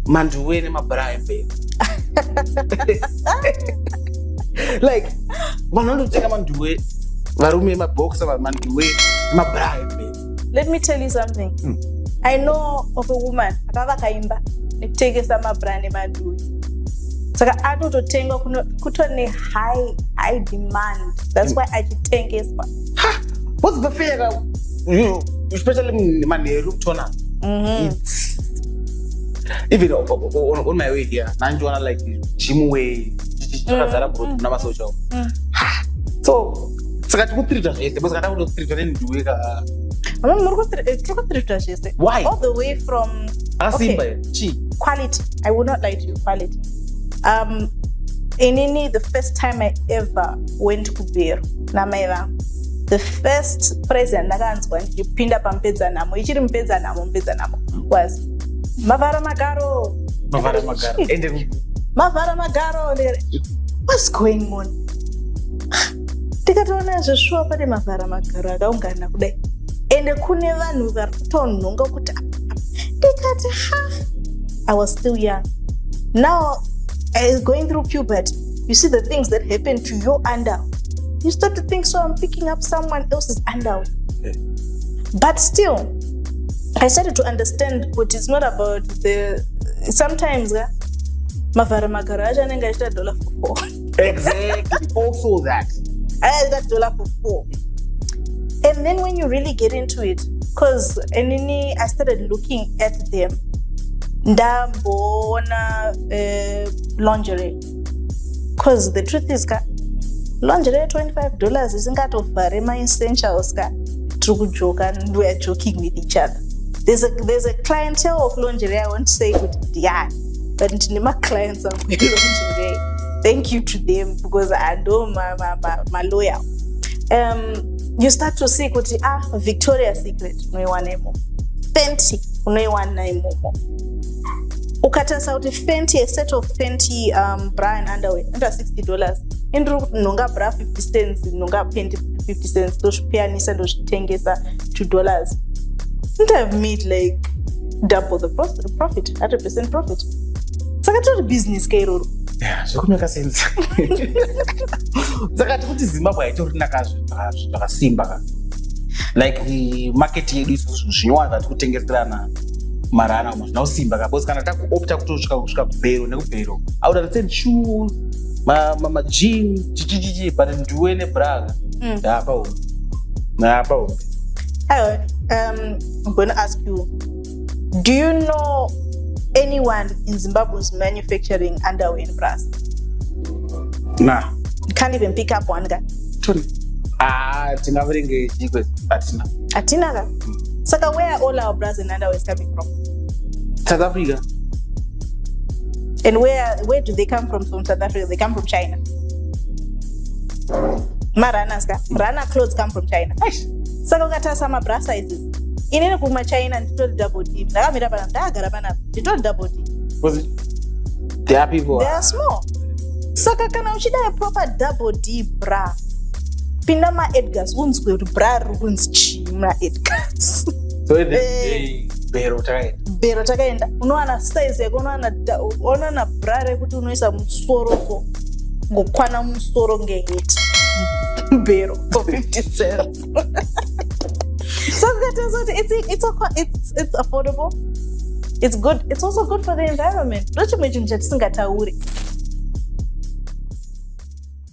Nduwe neMabhare babe. Like vanototenga Nduwe varume maboxer Nduwe neMabhare babe. Let me tell you something. I know of a woman akavakaimba nekutengesa Mbare neNduwe. Saka anototenga kutone high demand. That's why achitengeswa. What's the fear? You especially manheru kutona. It's even on my way here, nanjona like gymwear, chakazara brought na masocha. So saka tikutrita zvese, bose kana kutrita neNduwe ka. Why? All the way from quality. I will not lie to you, quality. Inini, the first time I ever went to Mubhero, the first present nakanzwa ndipinda pampedza namo, ichiri mpedza namo was Mavara Magaro. What's going on? Tikatoona zveshuwa pane Mavara Magaro akaungana kudai. Ende kune vanhu vari kutonhonga kuti ndikati I was still young. Now I was going through puberty. You see the things that happen to your underwear. You start to think, so I'm picking up someone else's underwear. Okay. But still, I started to understand what it's not about the. Sometimes, Mavara Magaro anenge achita $4 for $4. Exactly. Also that. I got $4 for $4. And then when you really get into it, because I started looking at them, ndambona lingerie. Because the truth is, lingerie $25 isingatovhare my essentials. Trukujoka, and we are joking with each other. There's a clientele of lingerie. I want to say good, yeah, but my clients are lingerie. Thank you to them because I know my lawyer. You start to see kuti Victoria's Secret unoiwana imomo, Fenty unoiwana imomo. Ukatasa kuti Fenty, a set of Fenty bra and underwear under $60. Indru nonga bra 50 cents, nonga Fenty 50 cents. Doshipianisa doshitengesa $2. And I've made like double the profit, 100% profit. Saka to business kairoro. Yeah, zvokumeka sense. Saka kuti Zimbabwe haitorina zvakasimba. Like the market yedu zvinowanda vatikutengeserana marana zvinosimba kabose kana takuopta kutosvika kubhero nekubhero. I would understand shoes, my jeans, but Nduwe neBhare. I'm going to ask you, do you know anyone in Zimbabwe who's manufacturing underwear and bras? Nah. You can't even pick up one guy. Sorry. Atina. Saka, where are all our bras and underwear coming from? South Africa. And where do they come from South Africa? They come from China. Rana clothes come from China. Saka ukata sama bra sizes. Inene kuma China nditoli double D. Ndakamira pana ndagara pana nditoli double D. Was it? They are people. They are small. Saka kana uchida a proper double D bra. Pinda ma Edgars unzwe kuti bra rukunzi chima Edgars. So Mbhero takaenda. Unowana size yako unowana bra rekuti unoisa musoro ngokwana musoro ngeheti. Mbhero for 50 cents. So it's affordable. It's good. It's also good for the environment. Don't you imagine just singatauri.